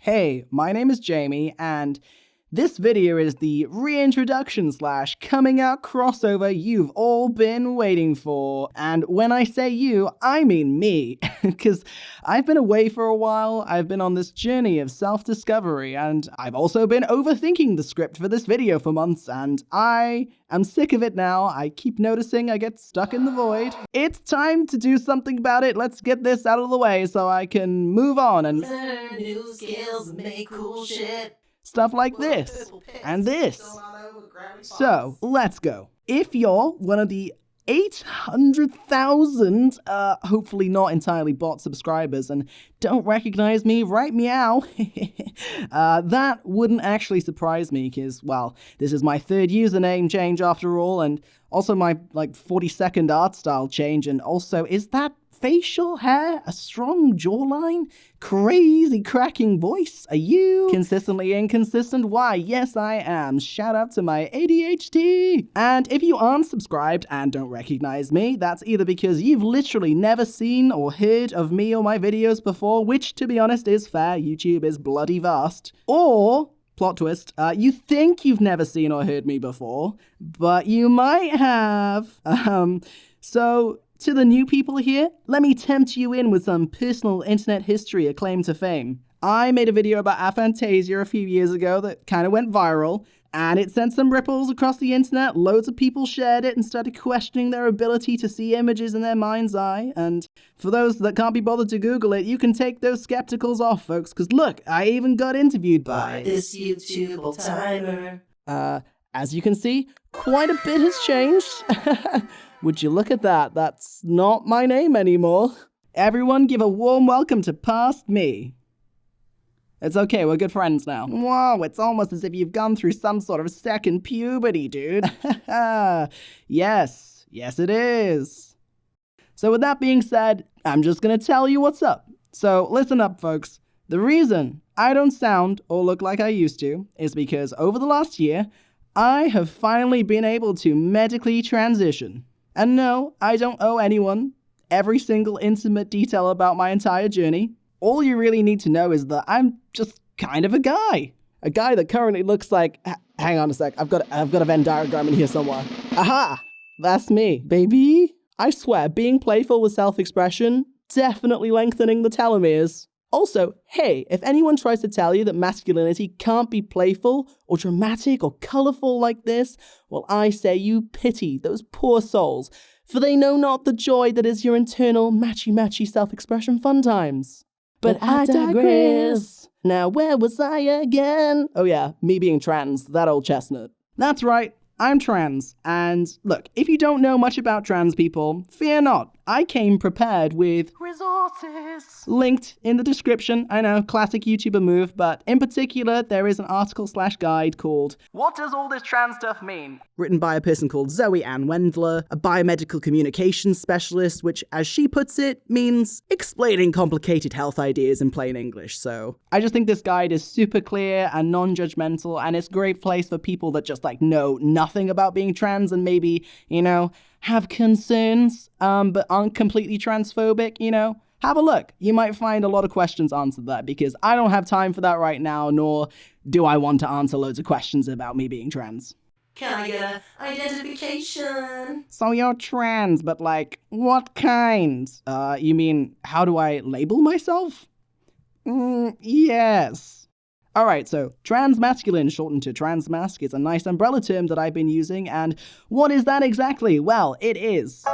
Hey, my name is Jamie, and this video is the reintroduction / coming out crossover you've all been waiting for. And when I say you, I mean me, because I've been away for a while, I've been on this journey of self-discovery, and I've also been overthinking the script for this video for months, and I am sick of it now. I keep noticing I get stuck in the void. It's time to do something about it. Let's get this out of the way so I can move on and learn new skills and make cool shit. Stuff like this, and this. So, let's go. If you're one of the 800,000, hopefully not entirely bot subscribers and don't recognize me, right meow, that wouldn't actually surprise me because, well, this is my third username change after all, and also my, 40-second art style change, and also, is that facial hair, a strong jawline, crazy cracking voice? Are you consistently inconsistent? Why, yes I am. Shout out to my ADHD. And if you aren't subscribed and don't recognize me, that's either because you've literally never seen or heard of me or my videos before, which to be honest is fair, YouTube is bloody vast, or plot twist, you think you've never seen or heard me before, but you might have. So to the new people here, let me tempt you in with some personal internet history acclaim to fame. I made a video about aphantasia a few years ago that kind of went viral, and it sent some ripples across the internet. Loads of people shared it and started questioning their ability to see images in their mind's eye, and for those that can't be bothered to Google it, you can take those skepticals off, folks, because look, I even got interviewed by this YouTube old-timer. As you can see, quite a bit has changed. Would you look at that? That's not my name anymore. Everyone give a warm welcome to Past Me. It's okay, we're good friends now. Whoa, it's almost as if you've gone through some sort of second puberty, dude. Yes it is. So with that being said, I'm just gonna tell you what's up. So listen up, folks. The reason I don't sound or look like I used to is because over the last year, I have finally been able to medically transition. And no, I don't owe anyone every single intimate detail about my entire journey. All you really need to know is that I'm just kind of a guy. A guy that currently looks like... Hang on a sec, I've got a Venn diagram in here somewhere. Aha! That's me, baby. I swear, being playful with self-expression, definitely lengthening the telomeres. Also, hey, if anyone tries to tell you that masculinity can't be playful or dramatic or colorful like this, well, I say you pity those poor souls, for they know not the joy that is your internal matchy-matchy self-expression fun times. But I digress. Now, where was I again? Oh yeah, me being trans, that old chestnut. That's right, I'm trans, and look, if you don't know much about trans people, fear not. I came prepared with resources linked in the description. I know, classic YouTuber move, but in particular, there is an article/guide called What Does All This Trans Stuff Mean? Written by a person called Zoe Ann Wendler, a biomedical communications specialist, which, as she puts it, means explaining complicated health ideas in plain English. So I just think this guide is super clear and non-judgmental, and it's a great place for people that just know nothing about being trans and maybe, have concerns, but aren't completely transphobic, Have a look. You might find a lot of questions answered there, because I don't have time for that right now, nor do I want to answer loads of questions about me being trans. Can I get an identification? So you're trans, but what kind? You mean, how do I label myself? Yes. Alright, so transmasculine, shortened to transmasc, is a nice umbrella term that I've been using, and what is that exactly? Well, it is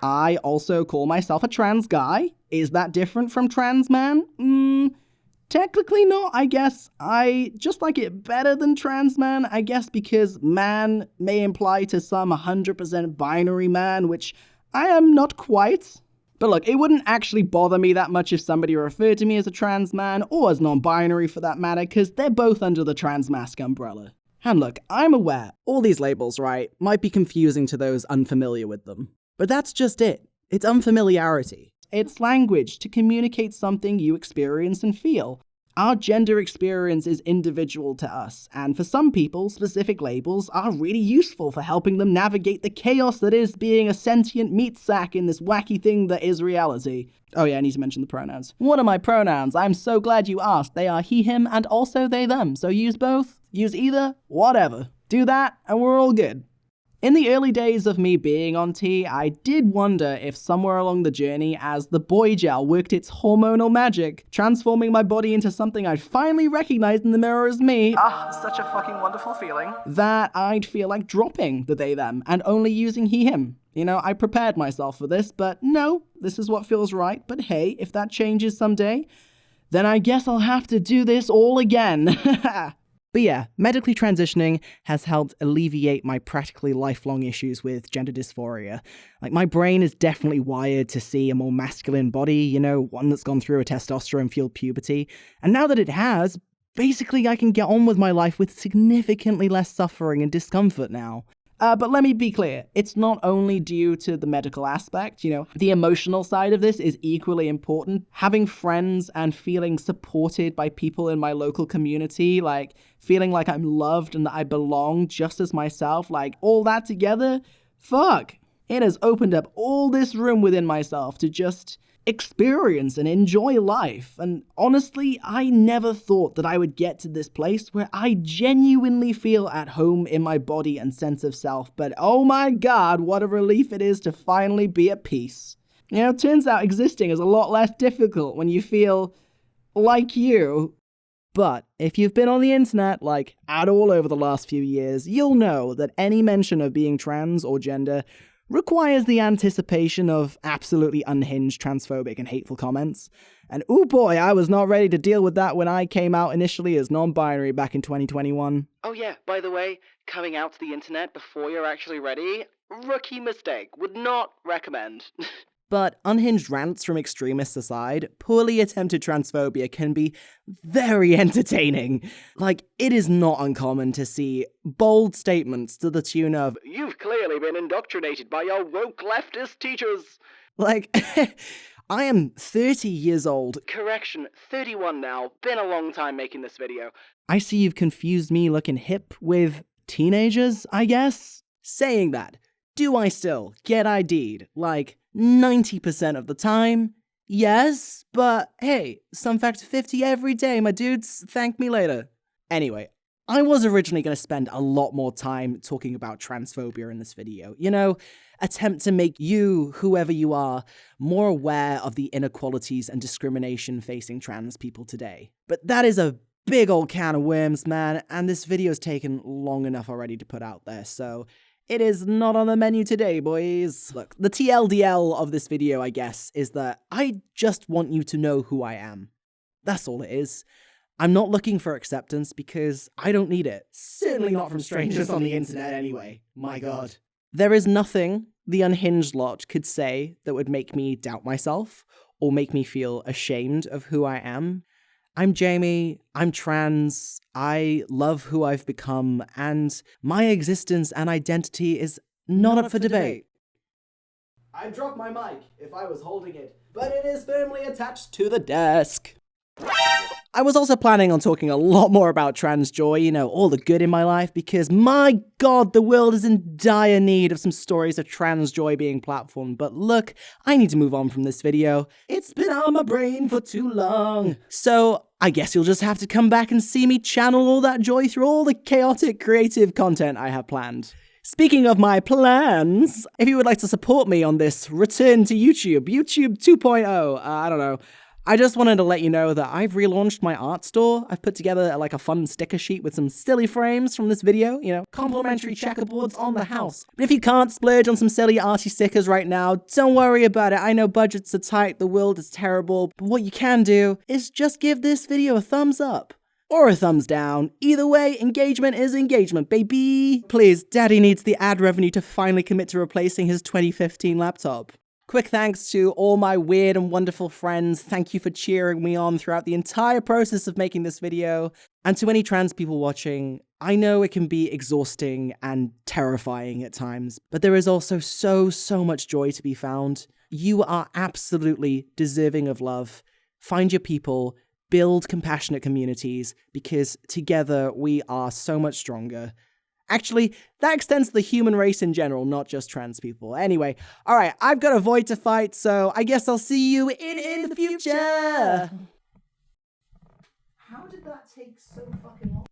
I also call myself a trans guy. Is that different from trans man? Technically not, I guess. I just like it better than trans man, I guess, because man may imply to some 100% binary man, which I am not quite. But look, it wouldn't actually bother me that much if somebody referred to me as a trans man, or as non-binary for that matter, because they're both under the transmasc umbrella. And look, I'm aware, all these labels, right, might be confusing to those unfamiliar with them. But that's just it. It's unfamiliarity. It's language to communicate something you experience and feel. Our gender experience is individual to us, and for some people, specific labels are really useful for helping them navigate the chaos that is being a sentient meat sack in this wacky thing that is reality. Oh yeah, I need to mention the pronouns. What are my pronouns? I'm so glad you asked. They are he, him, and also they, them. So use both, use either, whatever. Do that, and we're all good. In the early days of me being on T, I did wonder if somewhere along the journey, as the boy gel worked its hormonal magic, transforming my body into something I'd finally recognized in the mirror as me, such a fucking wonderful feeling, that I'd feel like dropping the they, them, and only using he, him. You know, I prepared myself for this, but no, this is what feels right, but hey, if that changes someday, then I guess I'll have to do this all again. But yeah, medically transitioning has helped alleviate my practically lifelong issues with gender dysphoria. Like, my brain is definitely wired to see a more masculine body, you know, one that's gone through a testosterone-fueled puberty. And now that it has, basically I can get on with my life with significantly less suffering and discomfort now. But let me be clear, it's not only due to the medical aspect, you know, the emotional side of this is equally important. Having friends and feeling supported by people in my local community, like feeling like I'm loved and that I belong just as myself, like all that together, fuck. It has opened up all this room within myself to just experience and enjoy life. And honestly, I never thought that I would get to this place where I genuinely feel at home in my body and sense of self. But oh my god, what a relief it is to finally be at peace. You know, it turns out existing is a lot less difficult when you feel like you. But if you've been on the internet, like, at all over the last few years, you'll know that any mention of being trans or gender requires the anticipation of absolutely unhinged, transphobic, and hateful comments. And ooh boy, I was not ready to deal with that when I came out initially as non-binary back in 2021. Oh yeah, by the way, coming out to the internet before you're actually ready, rookie mistake, would not recommend. But unhinged rants from extremists aside, poorly attempted transphobia can be very entertaining. Like, it is not uncommon to see bold statements to the tune of, "You've clearly been indoctrinated by your woke leftist teachers." Like, I am 30 years old. Correction, 31 now. Been a long time making this video. I see you've confused me looking hip with teenagers, I guess? Saying that, do I still get ID'd? Like, 90% of the time? Yes, but hey, some factor 50 every day, my dudes. Thank me later. Anyway, I was originally going to spend a lot more time talking about transphobia in this video. You know, attempt to make you, whoever you are, more aware of the inequalities and discrimination facing trans people today. But that is a big old can of worms, man, and this video's taken long enough already to put out there, so it is not on the menu today, boys. Look, the TLDL of this video, I guess, is that I just want you to know who I am. That's all it is. I'm not looking for acceptance because I don't need it. Certainly not from strangers on the internet anyway. My god. There is nothing the unhinged lot could say that would make me doubt myself or make me feel ashamed of who I am. I'm Jamie, I'm trans, I love who I've become, and my existence and identity is not up for debate. I'd drop my mic if I was holding it, but it is firmly attached to the desk. I was also planning on talking a lot more about trans joy, you know, all the good in my life, because my god, the world is in dire need of some stories of trans joy being platformed. But look, I need to move on from this video. It's been on my brain for too long. So I guess you'll just have to come back and see me channel all that joy through all the chaotic creative content I have planned. Speaking of my plans, if you would like to support me on this return to YouTube 2.0, I don't know. I just wanted to let you know that I've relaunched my art store. I've put together like a fun sticker sheet with some silly frames from this video, you know, complimentary checkerboards on the house. But if you can't splurge on some silly arty stickers right now, don't worry about it. I know budgets are tight, the world is terrible, but what you can do is just give this video a thumbs up. Or a thumbs down. Either way, engagement is engagement, baby. Please, daddy needs the ad revenue to finally commit to replacing his 2015 laptop. Quick thanks to all my weird and wonderful friends. Thank you for cheering me on throughout the entire process of making this video. And to any trans people watching, I know it can be exhausting and terrifying at times, but there is also so much joy to be found. You are absolutely deserving of love. Find your people, build compassionate communities, because together we are so much stronger. Actually, that extends to the human race in general, not just trans people. Anyway, all right, I've got a void to fight, so I guess I'll see you in the future. How did that take so fucking long?